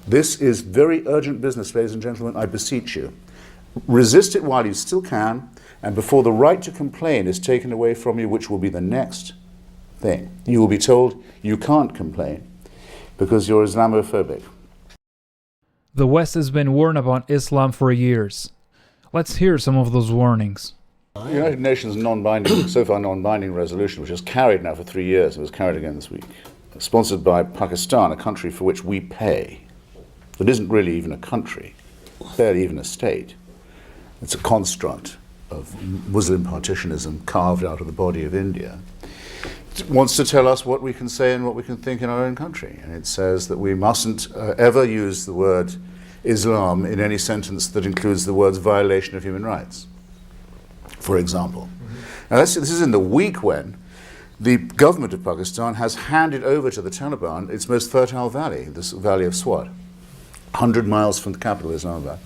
This is very urgent business, ladies and gentlemen, I beseech you. Resist it while you still can, and before the right to complain is taken away from you, which will be the next thing. You will be told you can't complain because you're Islamophobic. The West has been warned about Islam for years. Let's hear some of those warnings. The United Nations non-binding, so far non-binding resolution, which has carried now for 3 years, and was carried again this week, sponsored by Pakistan, a country for which we pay. It isn't really even a country, barely even a state. It's a construct of Muslim partitionism carved out of the body of India. It wants to tell us what we can say and what we can think in our own country. And it says that we mustn't ever use the word Islam in any sentence that includes the words violation of human rights, for example. Now this is in the week when the government of Pakistan has handed over to the Taliban its most fertile valley, this valley of Swat, 100 miles from the capital, Islamabad,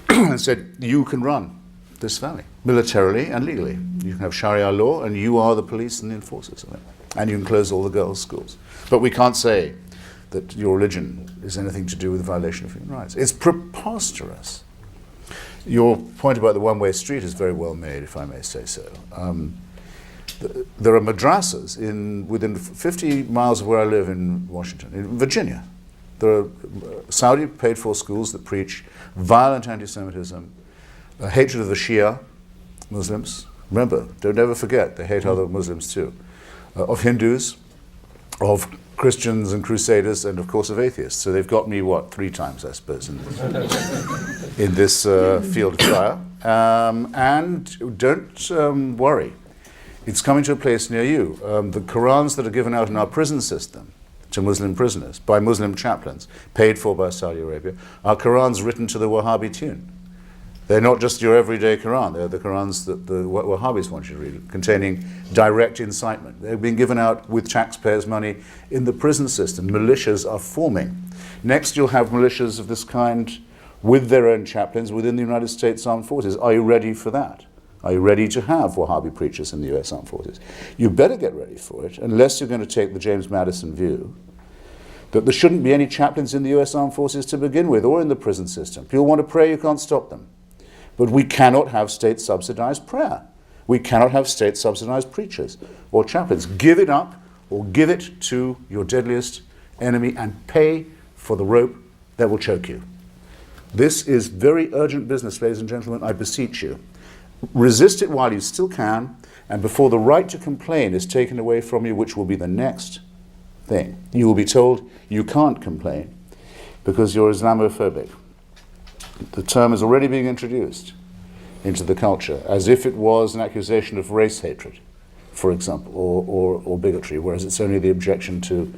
and said, you can run this valley, militarily and legally. You can have Sharia law, and you are the police and the enforcers of it. And you can close all the girls' schools. But we can't say that your religion is anything to do with the violation of human rights. It's preposterous. Your point about the one-way street is very well made, if I may say so. There are madrasas within 50 miles of where I live in Washington, in Virginia. There are Saudi paid-for schools that preach violent anti-Semitism, hatred of the Shia Muslims. Remember, don't ever forget, they hate other Muslims too. Of Hindus, of Christians and Crusaders, and of course of atheists. So they've got me, 3 times, I suppose, in this field of fire. And don't worry, it's coming to a place near you. The Qurans that are given out in our prison system to Muslim prisoners by Muslim chaplains, paid for by Saudi Arabia, are Qurans written to the Wahhabi tune. They're not just your everyday Quran, they're the Qurans that the Wahhabis want you to read, containing direct incitement. They're being given out with taxpayers' money in the prison system. Militias are forming. Next you'll have militias of this kind with their own chaplains within the United States Armed Forces. Are you ready for that? Are you ready to have Wahhabi preachers in the US Armed Forces? You better get ready for it, unless you're going to take the James Madison view that there shouldn't be any chaplains in the US Armed Forces to begin with, or in the prison system. People want to pray, you can't stop them. But we cannot have state-subsidized prayer. We cannot have state-subsidized preachers or chaplains. Give it up, or give it to your deadliest enemy and pay for the rope that will choke you. This is very urgent business, ladies and gentlemen, I beseech you. Resist it while you still can, and before the right to complain is taken away from you, which will be the next thing. You will be told you can't complain because you're Islamophobic. The term is already being introduced into the culture as if it was an accusation of race hatred, for example, or bigotry, whereas it's only the objection to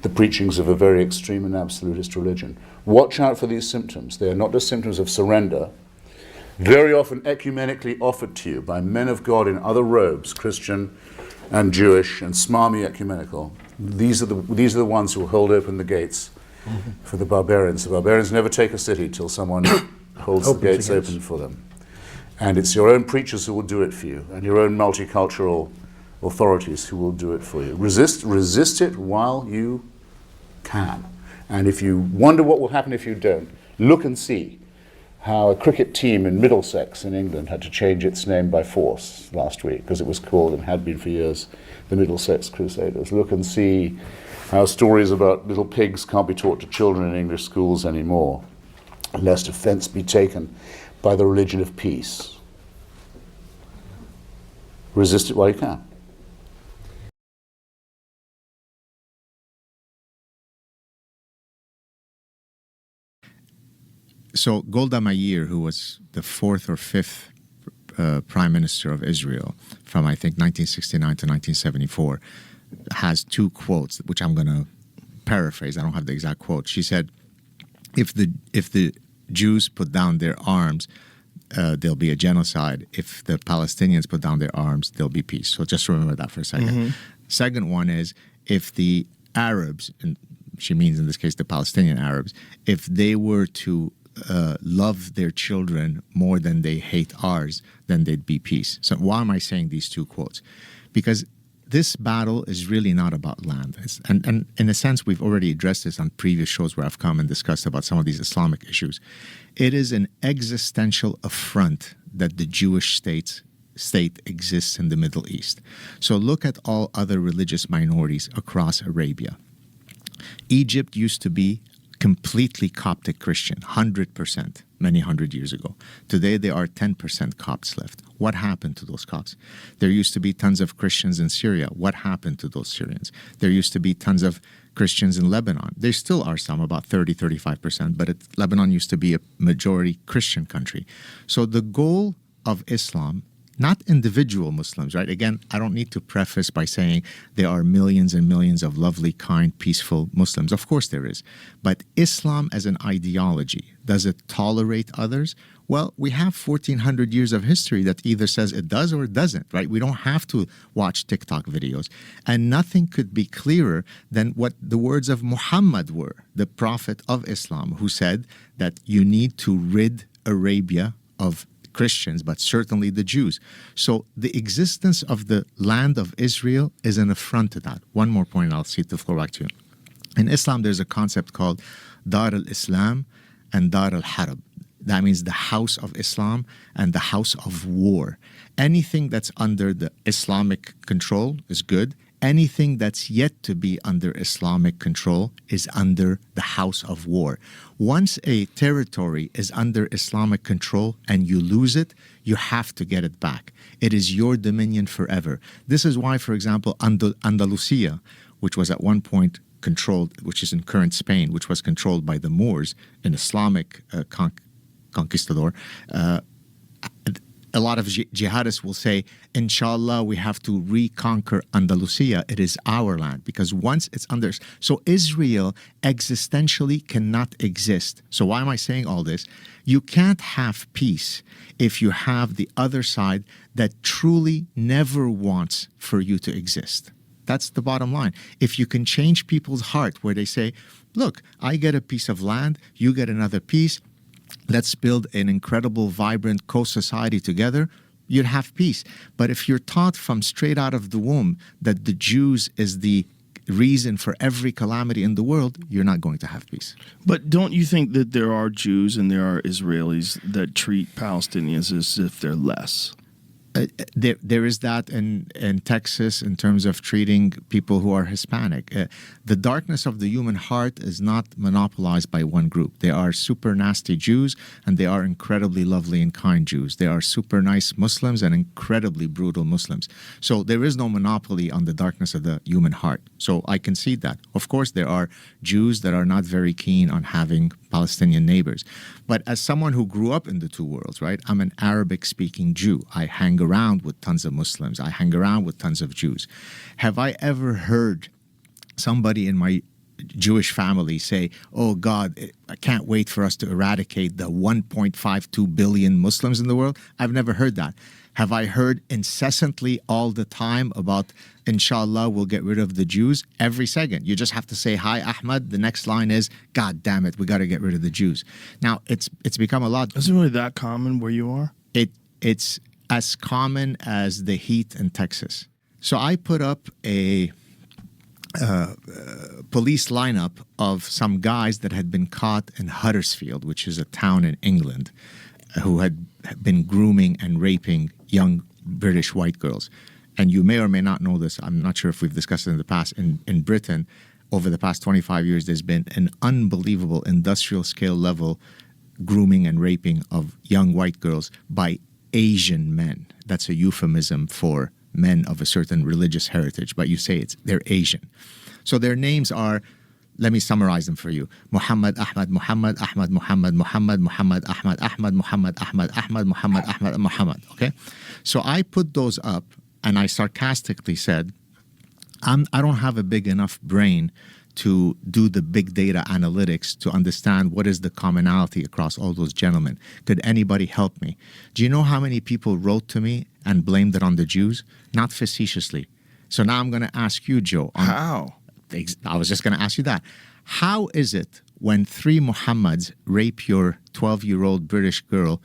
the preachings of a very extreme and absolutist religion. Watch out for these symptoms. They are not just symptoms of surrender, very often ecumenically offered to you by men of God in other robes, Christian and Jewish and smarmy ecumenical. These are the ones who will hold open the gates for the barbarians. The barbarians never take a city till someone holds the gates open for them. And it's your own preachers who will do it for you, and your own multicultural authorities who will do it for you. Resist it while you can. And if you wonder what will happen if you don't, look and see how a cricket team in Middlesex in England had to change its name by force last week, because it was called, and had been for years, the Middlesex Crusaders. Look and see how stories about little pigs can't be taught to children in English schools anymore, lest offense be taken by the religion of peace. Resist it while you can. So Golda Meir, who was the 4th or 5th Prime Minister of Israel from, I think, 1969 to 1974, has 2 quotes, which I'm going to paraphrase. I don't have the exact quote. She said, if the Jews put down their arms, there'll be a genocide. If the Palestinians put down their arms, there'll be peace. So just remember that for a second. Mm-hmm. Second one is, if the Arabs, and she means in this case the Palestinian Arabs, if they were to love their children more than they hate ours, then there'd be peace. So why am I saying these 2 quotes? Because this battle is really not about land. And in a sense, we've already addressed this on previous shows where I've come and discussed about some of these Islamic issues. It is an existential affront that the Jewish state exists in the Middle East. So look at all other religious minorities across Arabia. Egypt used to be completely Coptic Christian, 100%, many hundred years ago. Today, there are 10% Copts left. What happened to those Copts? There used to be tons of Christians in Syria. What happened to those Syrians? There used to be tons of Christians in Lebanon. There still are some, about 30, 35%, but Lebanon used to be a majority Christian country. So the goal of Islam, not individual Muslims, right? Again, I don't need to preface by saying there are millions and millions of lovely, kind, peaceful Muslims. Of course there is. But Islam as an ideology, does it tolerate others? Well, we have 1,400 years of history that either says it does or it doesn't, right? We don't have to watch TikTok videos. And nothing could be clearer than what the words of Muhammad were, the prophet of Islam, who said that you need to rid Arabia of Christians, but certainly the Jews. So the existence of the land of Israel is an affront to that. One more point, and I'll cede the floor back to you. In Islam, there's a concept called Dar al-Islam and Dar al-Harb. That means the house of Islam and the house of war. Anything that's under the Islamic control is good. Anything that's yet to be under Islamic control is under the house of war. Once a territory is under Islamic control and you lose it, you have to get it back. It is your dominion forever. This is why, for example, Andalusia, which was at one point controlled, which is in current Spain, which was controlled by the Moors, an Islamic conquistador, a lot of jihadists will say, inshallah, we have to reconquer Andalusia. It is our land, because once it's under... So Israel existentially cannot exist. So why am I saying all this? You can't have peace if you have the other side that truly never wants for you to exist. That's the bottom line. If you can change people's heart where they say, look, I get a piece of land, you get another piece, let's build an incredible, vibrant co-society together, you'd have peace. But if you're taught from straight out of the womb that the Jews is the reason for every calamity in the world, you're not going to have peace. But don't you think that there are Jews and there are Israelis that treat Palestinians as if they're less? There is that in Texas in terms of treating people who are Hispanic. The darkness of the human heart is not monopolized by one group. There are super nasty Jews and there are incredibly lovely and kind Jews. There are super nice Muslims and incredibly brutal Muslims. So there is no monopoly on the darkness of the human heart. So I concede that. Of course, there are Jews that are not very keen on having Palestinian neighbors. But as someone who grew up in the two worlds, right, I'm an Arabic-speaking Jew. I hang around with tons of Muslims. I hang around with tons of Jews. Have I ever heard somebody in my Jewish family say, oh God, I can't wait for us to eradicate the 1.52 billion Muslims in the world? I've never heard that. Have I heard incessantly all the time about, inshallah, we'll get rid of the Jews? Every second. You just have to say, hi, Ahmad. The next line is, God damn it, we got to get rid of the Jews. Now, it's become a lot. Is it really that common where you are? It's as common as the heat in Texas. So I put up a police lineup of some guys that had been caught in Huddersfield, which is a town in England, who had been grooming and raping young British white girls. And you may or may not know this. I'm not sure if we've discussed it in the past. In Britain, over the past 25 years, there's been an unbelievable industrial scale level grooming and raping of young white girls by Asian men. That's a euphemism for men of a certain religious heritage, but you say they're Asian. So their names are, let me summarize them for you. Muhammad, Ahmad, Muhammad, Ahmad, Muhammad, Muhammad, Muhammad, Ahmad, Ahmad, Muhammad, Ahmad, Ahmad, Muhammad, Ahmad, Muhammad. Okay? So I put those up and I sarcastically said, I don't have a big enough brain to do the big data analytics to understand what is the commonality across all those gentlemen. Could anybody help me? Do you know how many people wrote to me and blamed it on the Jews? Not facetiously. So now I'm going to ask you, Joe. How? I was just going to ask you that. How is it when 3 Muhammads rape your 12-year-old British girl,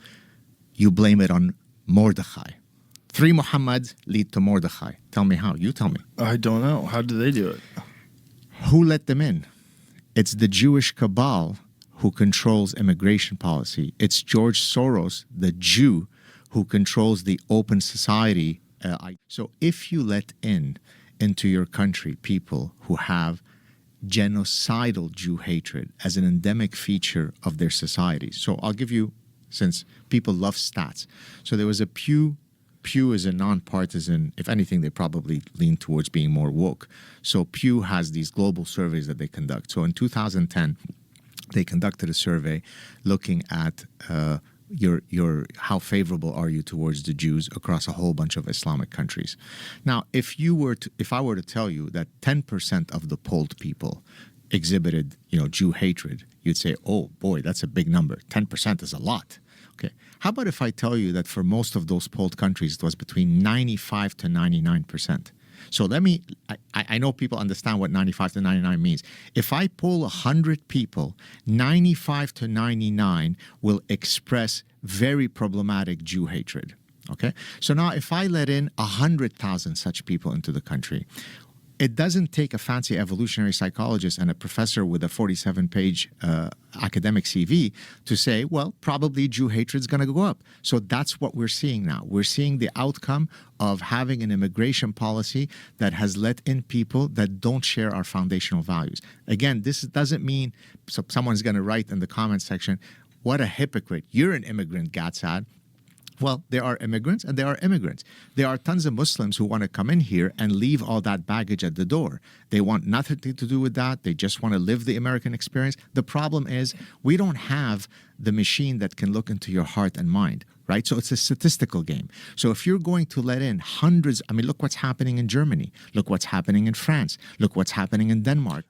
you blame it on Mordechai? 3 Muhammads lead to Mordechai. Tell me how. You tell me. I don't know. How do they do it? Who let them in? It's the Jewish cabal who controls immigration policy. It's George Soros, the Jew, who controls the open society. So if you let into your country people who have genocidal Jew hatred as an endemic feature of their societies. So I'll give you, since people love stats. So there was a Pew is a nonpartisan, if anything, they probably lean towards being more woke. So Pew has these global surveys that they conduct. So in 2010, they conducted a survey looking at your how favorable are you towards the Jews across a whole bunch of Islamic countries. Now, if I were to tell you that 10% of the polled people exhibited, Jew hatred, you'd say, "Oh boy, that's a big number. 10% is a lot." Okay. How about if I tell you that for most of those polled countries, it was between 95 to 99%? So I know people understand what 95 to 99 means. If I poll 100 people, 95 to 99 will express very problematic Jew hatred. Okay? So now if I let in 100,000 such people into the country, it doesn't take a fancy evolutionary psychologist and a professor with a 47-page academic CV to say, well, probably Jew hatred is going to go up. So that's what we're seeing now. We're seeing the outcome of having an immigration policy that has let in people that don't share our foundational values. Again, this doesn't mean, so someone's going to write in the comments section, what a hypocrite. You're an immigrant, Gad Saad. Well, there are immigrants and there are immigrants. There are tons of Muslims who want to come in here and leave all that baggage at the door. They want nothing to do with that. They just want to live the American experience. The problem is we don't have the machine that can look into your heart and mind, right? So it's a statistical game. So if you're going to let in hundreds, look what's happening in Germany. Look what's happening in France. Look what's happening in Denmark.